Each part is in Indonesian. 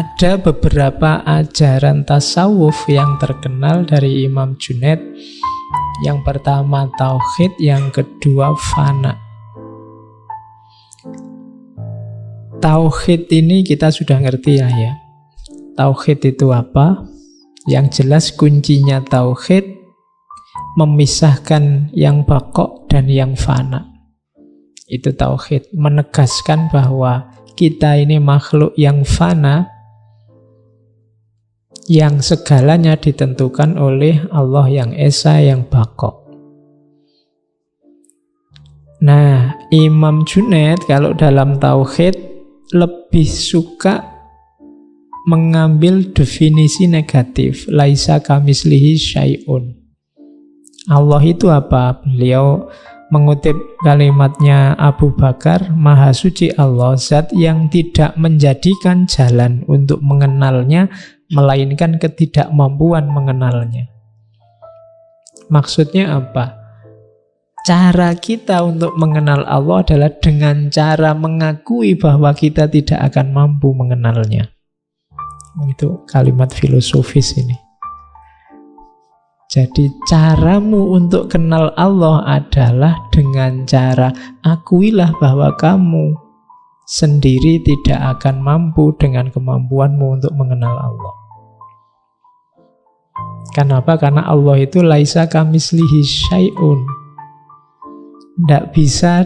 ada beberapa ajaran tasawuf yang terkenal dari Imam Junaid. Yang pertama tauhid, yang kedua fana. Tauhid ini kita sudah ngerti lah ya. Tauhid itu apa? Yang jelas kuncinya tauhid memisahkan yang baqo dan yang fana. Itu tauhid, menegaskan bahwa kita ini makhluk yang fana, yang segalanya ditentukan oleh Allah yang esa, yang baqo. Nah, Imam Junaid kalau dalam tauhid lebih suka mengambil definisi negatif, laisa kamislihi syai'un. Allah itu apa? Beliau mengutip kalimatnya Abu Bakar, Maha Suci Allah, zat yang tidak menjadikan jalan untuk mengenalnya, melainkan ketidakmampuan mengenalnya. Maksudnya apa? Cara kita untuk mengenal Allah adalah dengan cara mengakui bahwa kita tidak akan mampu mengenalnya. Itu kalimat filosofis ini. Jadi caramu untuk kenal Allah adalah dengan cara akuilah bahwa kamu sendiri tidak akan mampu dengan kemampuanmu untuk mengenal Allah. Kenapa? Karena Allah itu laisa kamislihi syai'un. Tidak bisa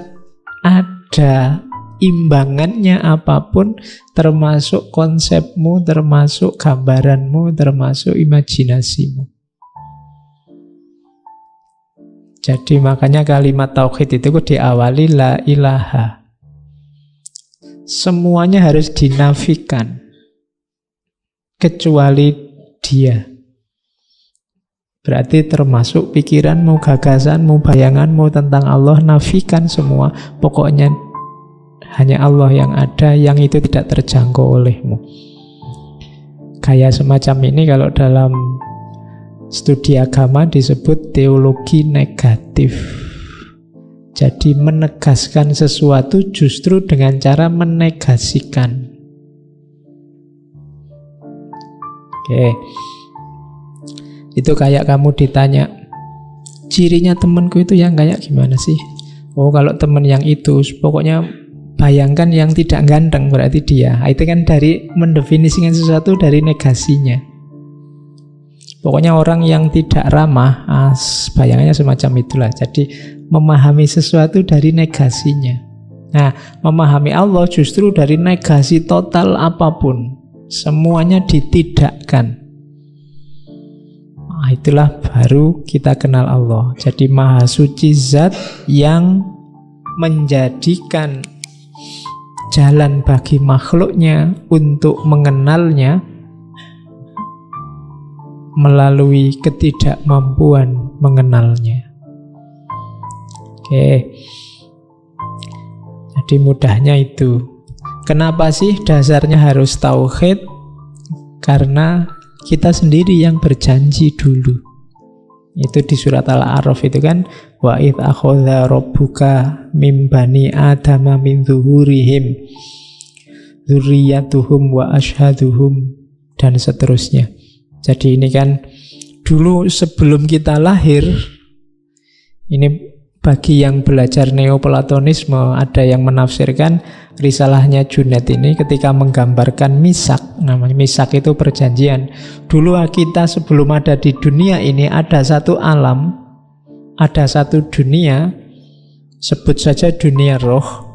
ada imbangannya apapun, termasuk konsepmu, termasuk gambaranmu, termasuk imajinasimu. Jadi makanya kalimat tauhid itu diawali la ilaha. Semuanya harus dinafikan kecuali Dia. Berarti termasuk pikiranmu, gagasanmu, bayanganmu tentang Allah, nafikan semua. Pokoknya hanya Allah yang ada, yang itu tidak terjangkau olehmu. Kayak semacam ini kalau dalam studi agama disebut teologi negatif. Jadi menegaskan sesuatu justru dengan cara menegasikan. Oke. Itu kayak kamu ditanya, cirinya temanku itu yang kayak gimana sih? Oh, kalau teman yang itu, pokoknya bayangkan yang tidak ganteng berarti dia. Itu kan dari mendefinisikan sesuatu dari negasinya. Pokoknya orang yang tidak ramah, bayangannya semacam itulah. Jadi memahami sesuatu dari negasinya. Nah, memahami Allah justru dari negasi total apapun. Semuanya ditidakkan. Nah, itulah baru kita kenal Allah. Jadi Maha Suci zat yang menjadikan jalan bagi makhluknya untuk mengenalnya melalui ketidakmampuan mengenalnya. Oke. Jadi mudahnya itu. Kenapa sih dasarnya harus tauhid? Karena kita sendiri yang berjanji dulu. Itu di surat Al-A'raf itu kan, wa idz akhadha rabbuka mim bani adama min zuhurihim dzurriyyatuhum wa asyhaduhum, dan seterusnya. Jadi ini kan dulu sebelum kita lahir, ini bagi yang belajar neoplatonisme, ada yang menafsirkan risalahnya Junaid ini ketika menggambarkan misak. Namanya misak itu perjanjian. Dulu kita sebelum ada di dunia ini ada satu alam, ada satu dunia, sebut saja dunia roh,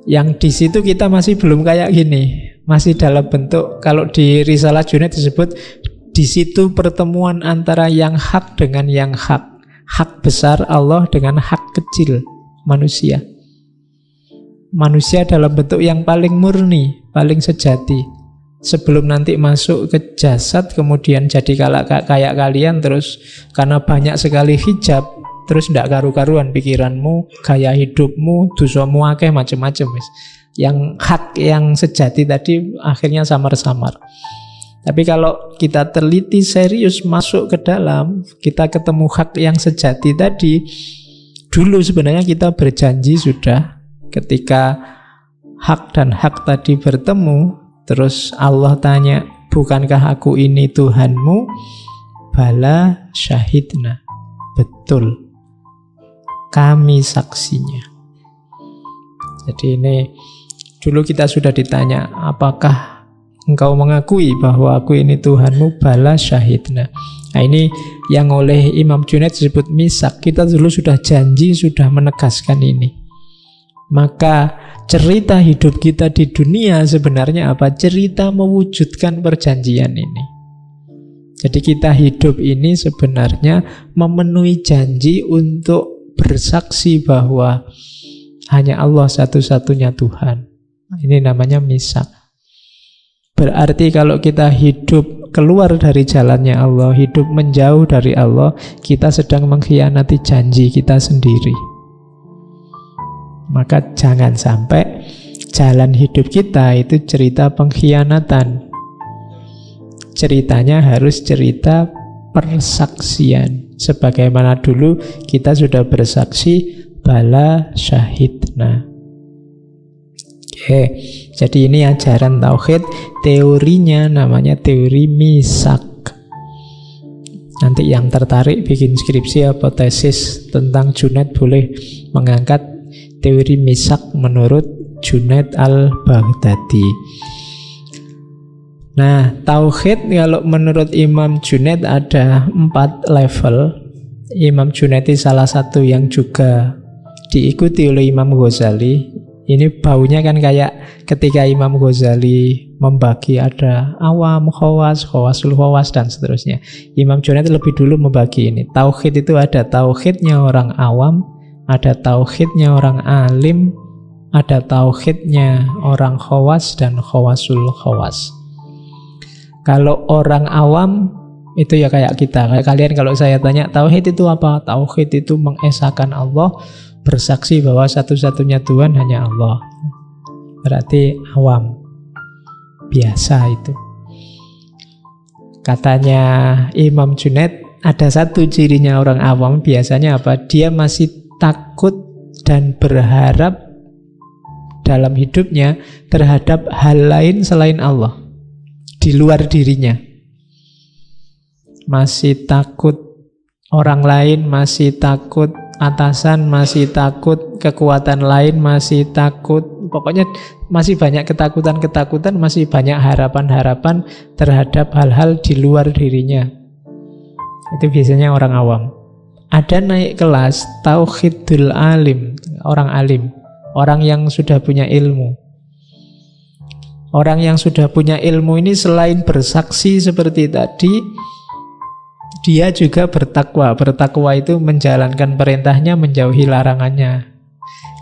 yang di situ kita masih belum kayak gini, masih dalam bentuk, kalau di risalah Junaid disebut di situ pertemuan antara yang hak dengan yang hak. Hak besar Allah dengan hak kecil manusia. Manusia dalam bentuk yang paling murni, paling sejati. Sebelum nanti masuk ke jasad, kemudian jadi kayak kalian, terus karena banyak sekali hijab, terus tidak karu-karuan pikiranmu, gaya hidupmu, dosamu akeh macam-macam. Yang hak, yang sejati tadi akhirnya samar-samar. Tapi kalau kita teliti serius masuk ke dalam, kita ketemu hak yang sejati tadi. Dulu sebenarnya kita berjanji sudah, ketika hak dan hak tadi bertemu, Terus Allah tanya, bukankah aku ini Tuhanmu? Bala syahidna. Betul, kami saksinya. Jadi ini dulu kita sudah ditanya, apakah engkau mengakui bahwa aku ini Tuhanmu? Bala syahidna. Nah ini yang oleh Imam Junaid disebut misak. Kita dulu sudah janji, sudah menegaskan ini. Maka cerita hidup kita di dunia sebenarnya apa? Cerita mewujudkan perjanjian ini. Jadi kita hidup ini sebenarnya memenuhi janji untuk bersaksi bahwa hanya Allah satu-satunya Tuhan. Ini namanya misak. Berarti kalau kita hidup keluar dari jalannya Allah, hidup menjauh dari Allah, kita sedang mengkhianati janji kita sendiri. Maka jangan sampai jalan hidup kita itu cerita pengkhianatan. Ceritanya harus cerita persaksian. Sebagaimana dulu kita sudah bersaksi bala syahidna. Oke, jadi ini ajaran tauhid. Teorinya namanya teori misak. Nanti yang tertarik bikin skripsi atau tesis tentang Junaid boleh mengangkat teori misak menurut Junaid al-Baghdadi. Nah, tauhid kalau menurut Imam Junaid ada 4 level. Imam Junaid salah satu yang juga diikuti oleh Imam Ghazali. Ini baunya kan kayak ketika Imam Ghazali membagi ada awam, khawas, khawasul khawas, dan seterusnya. Imam Junaid lebih dulu membagi ini. Tauhid itu ada tauhidnya orang awam, ada tauhidnya orang alim, ada tauhidnya orang khawas dan khawasul khawas. Kalau orang awam itu ya kayak kita, kayak kalian kalau saya tanya tauhid itu apa? Tauhid itu mengesahkan Allah, bersaksi bahwa satu-satunya Tuhan hanya Allah. Berarti awam, biasa itu. Katanya Imam Junaid ada satu cirinya orang awam biasanya apa? Dia masih takut dan berharap dalam hidupnya terhadap hal lain selain Allah, di luar dirinya. Masih takut orang lain, masih takut atasan, masih takut kekuatan lain, masih takut, pokoknya masih banyak ketakutan-ketakutan, masih banyak harapan-harapan terhadap hal-hal di luar dirinya. Itu biasanya orang awam. Ada naik kelas tauhidul alim, orang alim, orang yang sudah punya ilmu. Orang yang sudah punya ilmu ini selain bersaksi seperti tadi, dia juga bertakwa. Bertakwa itu menjalankan perintahnya, menjauhi larangannya.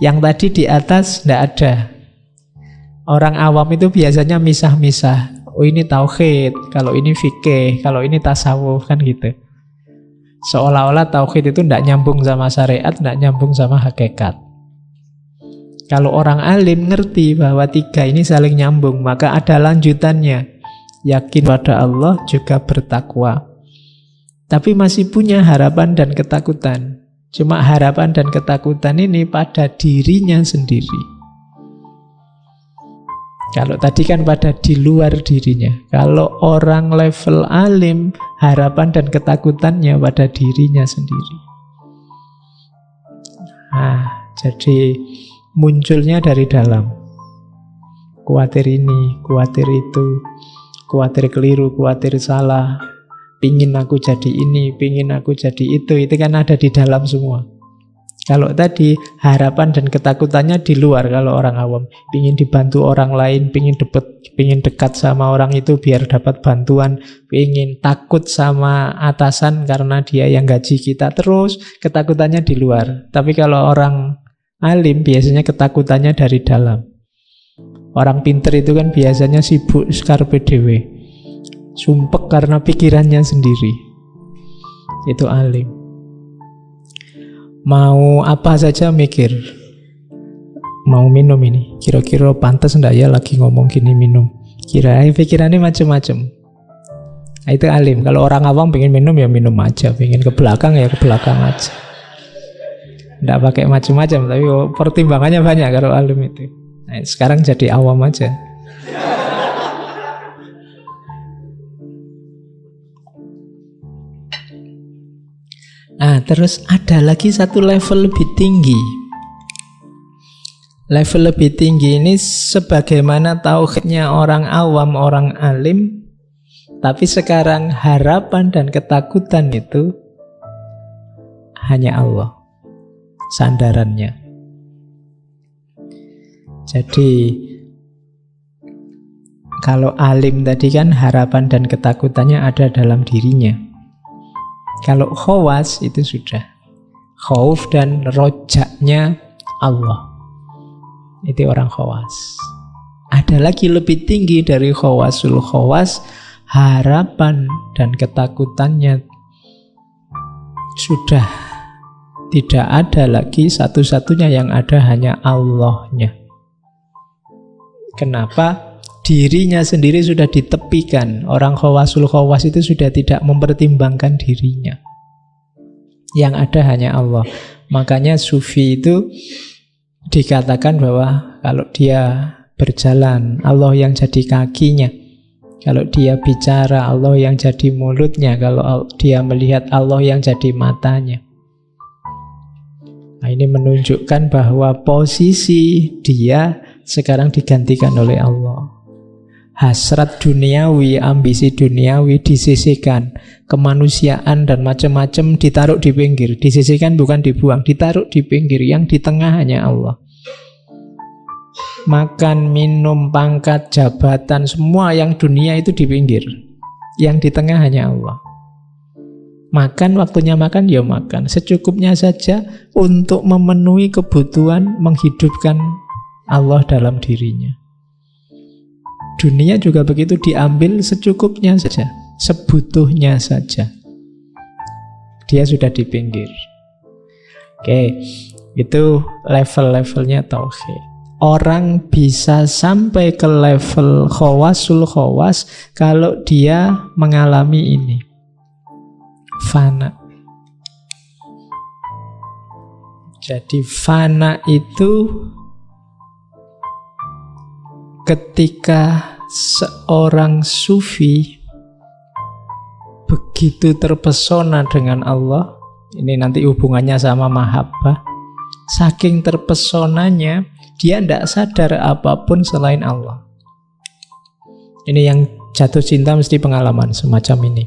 Yang tadi di atas tidak ada. Orang awam itu biasanya misah-misah. Oh ini tauhid, kalau ini fikih, kalau ini tasawuf, kan gitu. Seolah-olah tauhid itu tidak nyambung sama syariat, tidak nyambung sama hakikat. Kalau orang alim ngerti bahwa 3 ini saling nyambung, maka ada lanjutannya. Yakin pada Allah juga bertakwa. Tapi masih punya harapan dan ketakutan. Cuma harapan dan ketakutan ini pada dirinya sendiri. Kalau tadi kan pada di luar dirinya. Kalau orang level alim, harapan dan ketakutannya pada dirinya sendiri. Nah, jadi munculnya dari dalam. Kuatir ini, kuatir itu, kuatir keliru, kuatir salah, pingin aku jadi ini, pingin aku jadi itu kan ada di dalam semua. Kalau tadi harapan dan ketakutannya di luar. Kalau orang awam pingin dibantu orang lain, pingin dekat sama orang itu biar dapat bantuan, pingin takut sama atasan karena dia yang gaji kita, terus ketakutannya di luar. Tapi kalau orang alim biasanya ketakutannya dari dalam. Orang pinter itu kan biasanya sibuk skarpe dewe, sumpek karena pikirannya sendiri. Itu alim. Mau apa saja mikir. Mau minum ini, kira-kira pantas enggak ya lagi ngomong gini minum. Pikirannya macam-macam. Nah, itu alim. Kalau orang awam pengen minum ya minum aja, pengen ke belakang ya ke belakang aja. Enggak pakai macam-macam, tapi pertimbangannya banyak kalau alim itu. Nah, sekarang jadi awam aja. Nah, terus ada lagi satu level lebih tinggi. Level lebih tinggi ini sebagaimana tauhidnya orang awam, orang alim. Tapi sekarang harapan dan ketakutan itu hanya Allah, sandarannya. Jadi kalau alim tadi kan harapan dan ketakutannya ada dalam dirinya. Kalau khawas itu sudah khauf dan rojaknya Allah. Itu orang khawas. Ada lagi lebih tinggi dari khawasul khawas, harapan dan ketakutannya sudah tidak ada lagi, satu-satunya yang ada hanya Allahnya. Kenapa? Dirinya sendiri sudah ditepikan. Orang khawasul khawas itu sudah tidak mempertimbangkan dirinya. Yang ada hanya Allah. Makanya sufi itu dikatakan bahwa kalau dia berjalan, Allah yang jadi kakinya. Kalau dia bicara, Allah yang jadi mulutnya. Kalau dia melihat, Allah yang jadi matanya. Nah, ini menunjukkan bahwa posisi dia sekarang digantikan oleh Allah. Hasrat duniawi, ambisi duniawi disisihkan. Kemanusiaan dan macam-macam ditaruh di pinggir. Disisihkan bukan dibuang, ditaruh di pinggir. Yang di tengah hanya Allah. Makan, minum, pangkat, jabatan, semua yang dunia itu di pinggir. Yang di tengah hanya Allah. Makan, waktunya makan, ya makan. Secukupnya saja untuk memenuhi kebutuhan menghidupkan Allah dalam dirinya. Dunia juga begitu, diambil secukupnya saja, sebutuhnya saja. Dia sudah di pinggir. Oke, itu level-levelnya tauhid. Orang bisa sampai ke level khawasul khawas kalau dia mengalami ini. Fana. Jadi fana itu ketika seorang sufi begitu terpesona dengan Allah, ini nanti hubungannya sama mahabbah, saking terpesonanya dia tidak sadar apapun selain Allah. Ini yang jatuh cinta mesti pengalaman semacam ini.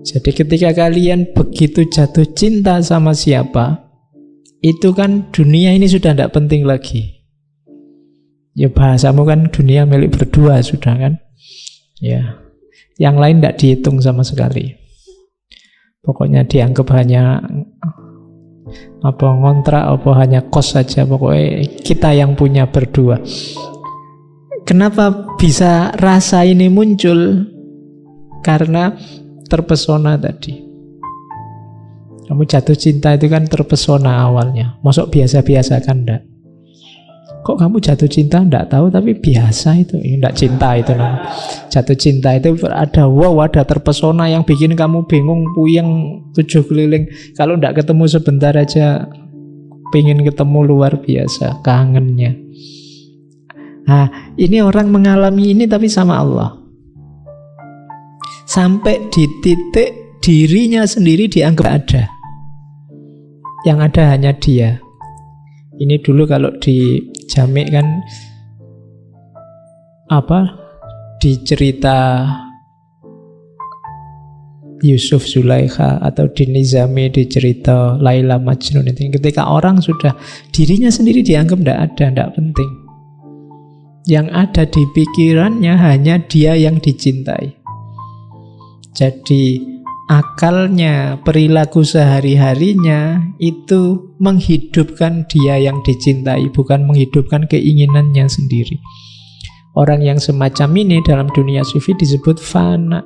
Jadi ketika kalian begitu jatuh cinta sama siapa, itu kan dunia ini sudah tidak penting lagi. Ya bahasamu kan dunia milik berdua sudah kan. Ya, yang lain tidak dihitung sama sekali. Pokoknya dianggap hanya ngontrak, hanya kos saja. Pokoknya kita yang punya berdua. Kenapa bisa rasa ini muncul? Karena terpesona tadi. Kamu jatuh cinta itu kan terpesona awalnya. Masuk biasa-biasa kan enggak? Kok kamu jatuh cinta? Enggak tahu, tapi biasa itu. Enggak cinta itu namanya. Jatuh cinta itu ada wow, ada terpesona yang bikin kamu bingung, puyeng, tujuh keliling. Kalau enggak ketemu sebentar aja, pengen ketemu luar biasa, kangennya. Nah, ini orang mengalami ini tapi sama Allah. Sampai di titik dirinya sendiri dianggap ada. Yang ada hanya dia. Ini dulu kalau di Jamik kan di cerita Yusuf Zulaikha atau di Nizami di cerita Laila Majnun itu, ketika orang sudah dirinya sendiri dianggap tidak ada, tidak penting. Yang ada di pikirannya hanya dia yang dicintai. Jadi akalnya, perilaku sehari-harinya itu menghidupkan dia yang dicintai, bukan menghidupkan keinginannya sendiri. Orang yang semacam ini dalam dunia sufi disebut fana.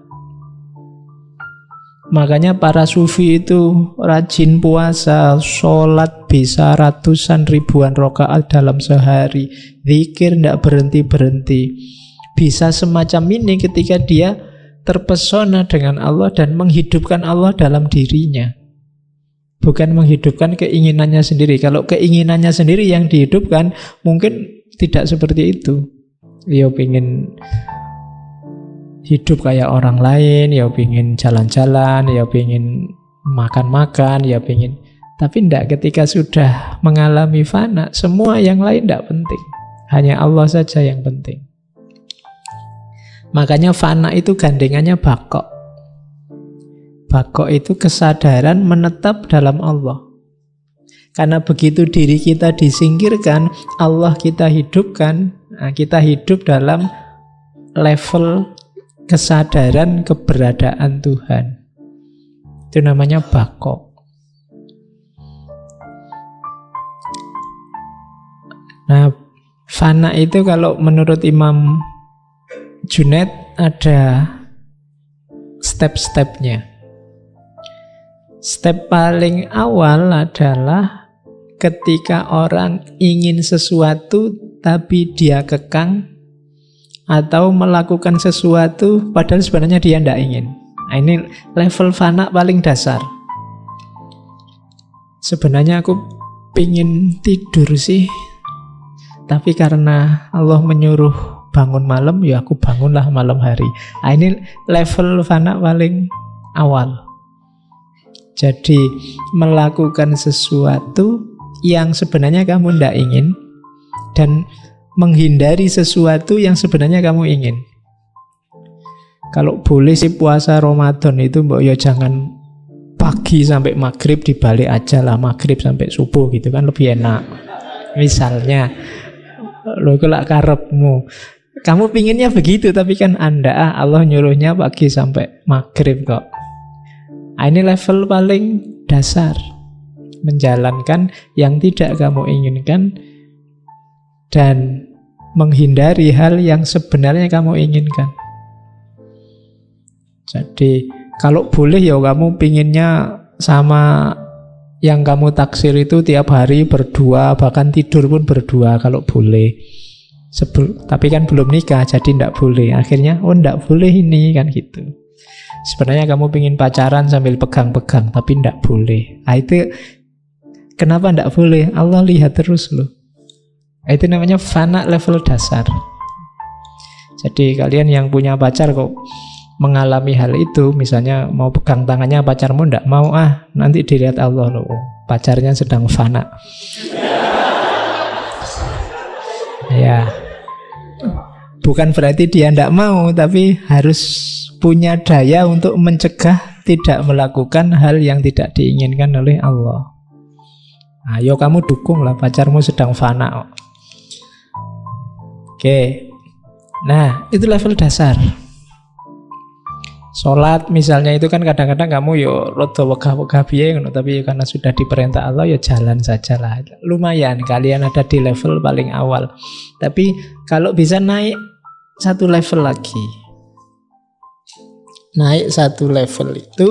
Makanya para sufi itu rajin puasa, sholat bisa ratusan ribuan rakaat dalam sehari, zikir tidak berhenti-berhenti. Bisa semacam ini ketika dia terpesona dengan Allah dan menghidupkan Allah dalam dirinya. Bukan menghidupkan keinginannya sendiri. Kalau keinginannya sendiri yang dihidupkan, mungkin tidak seperti itu. Ya pengen hidup kayak orang lain, ya pengen jalan-jalan, ya pengen makan-makan, ya pengen. Tapi tidak, ketika sudah mengalami fana, semua yang lain tidak penting. Hanya Allah saja yang penting. Makanya fana itu gandengannya bakok. Bakok itu kesadaran menetap dalam Allah. Karena begitu diri kita disingkirkan, Allah kita hidupkan, nah kita hidup dalam level kesadaran keberadaan Tuhan. Itu namanya bakok. Nah, fana itu kalau menurut Imam Junaid ada step-stepnya. Step paling awal adalah ketika orang ingin sesuatu tapi dia kekang, atau melakukan sesuatu padahal sebenarnya dia tidak ingin. Nah, ini level fana paling dasar. Sebenarnya aku pingin tidur sih, tapi karena Allah menyuruh bangun malam, ya aku bangunlah malam hari. Nah, ini level fana paling awal. Jadi melakukan sesuatu yang sebenarnya kamu tidak ingin, dan menghindari sesuatu yang sebenarnya kamu ingin. Kalau boleh sih puasa Ramadan itu mbok ya jangan pagi sampai maghrib, dibalik aja lah, maghrib sampai subuh gitu kan lebih enak. Misalnya lo kelak karepmu, kamu pinginnya begitu, tapi kan Anda Allah nyuruhnya pagi sampai maghrib kok. Ini level paling dasar, menjalankan yang tidak kamu inginkan dan menghindari hal yang sebenarnya kamu inginkan. Jadi kalau boleh ya kamu pinginnya sama yang kamu taksir itu tiap hari berdua, bahkan tidur pun berdua kalau boleh. Tapi kan belum nikah, jadi tidak boleh. Akhirnya, oh tidak boleh ini, kan gitu. Sebenarnya kamu pingin pacaran sambil pegang-pegang, tapi tidak boleh. Nah, itu kenapa tidak boleh? Allah lihat terus loh. Itu namanya fana level dasar. Jadi kalian yang punya pacar kok mengalami hal itu, misalnya mau pegang tangannya pacarmu tidak mau, nanti dilihat Allah loh, pacarnya sedang fana. Ya, bukan berarti dia tidak mau, tapi harus punya daya untuk mencegah tidak melakukan hal yang tidak diinginkan oleh Allah. Ayo kamu dukunglah pacarmu sedang fana. Oke, nah itu level dasar. Sholat misalnya itu kan kadang-kadang kamu yo rada wegah-wegah piye ngono, tapi karena sudah diperintah Allah ya jalan sajalah. Lumayan kalian ada di level paling awal. Tapi kalau bisa naik satu level lagi. Naik satu level itu,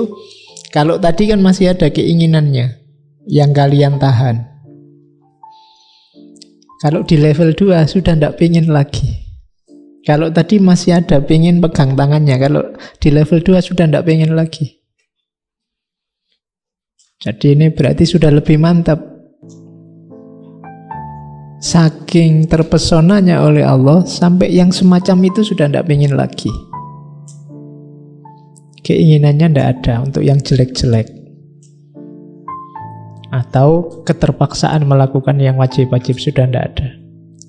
kalau tadi kan masih ada keinginannya yang kalian tahan. Kalau di level 2 sudah tidak pengen lagi. Kalau tadi masih ada pengen pegang tangannya, kalau di level 2 sudah tidak pengen lagi. Jadi ini berarti sudah lebih mantap. Saking terpesonanya oleh Allah, sampai yang semacam itu sudah tidak pengen lagi. Keinginannya tidak ada untuk yang jelek-jelek. Atau keterpaksaan melakukan yang wajib-wajib sudah tidak ada.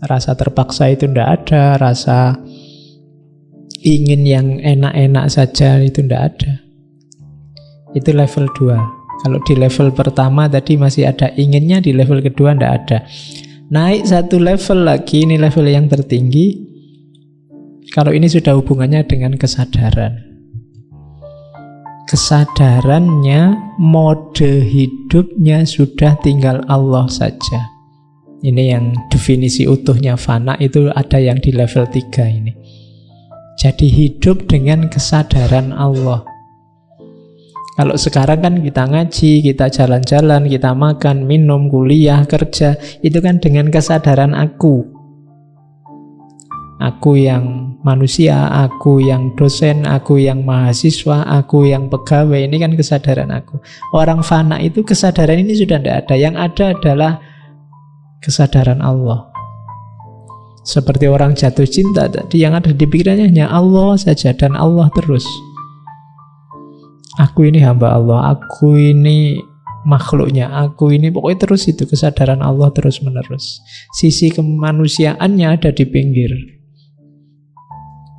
Rasa terpaksa itu tidak ada, rasa ingin yang enak-enak saja itu tidak ada. Itu level 2. Kalau di level pertama tadi masih ada inginnya, di level kedua tidak ada. Naik satu level lagi, ini level yang tertinggi. Kalau ini sudah hubungannya dengan kesadaran. Kesadarannya, mode hidupnya sudah tinggal Allah saja. Ini yang definisi utuhnya fana itu ada yang di level 3 ini. Jadi hidup dengan kesadaran Allah. Kalau sekarang kan kita ngaji, kita jalan-jalan, kita makan, minum, kuliah, kerja, itu kan dengan kesadaran aku. Aku yang manusia, aku yang dosen, aku yang mahasiswa, aku yang pegawai, ini kan kesadaran aku. Orang fana itu kesadaran ini sudah tidak ada. Yang ada adalah kesadaran Allah. Seperti orang jatuh cinta tadi, yang ada di pikirannya hanya Allah saja dan Allah terus. Aku ini hamba Allah, aku ini makhluknya, aku ini, pokoknya terus itu kesadaran Allah terus menerus. Sisi kemanusiaannya ada di pinggir.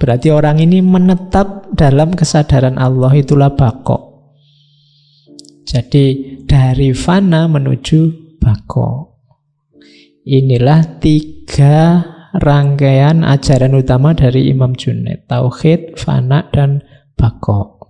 Berarti orang ini menetap dalam kesadaran Allah, itulah bako. Jadi dari fana menuju bako. Inilah 3 rangkaian ajaran utama dari Imam Junaid: tauhid, fana, dan bako.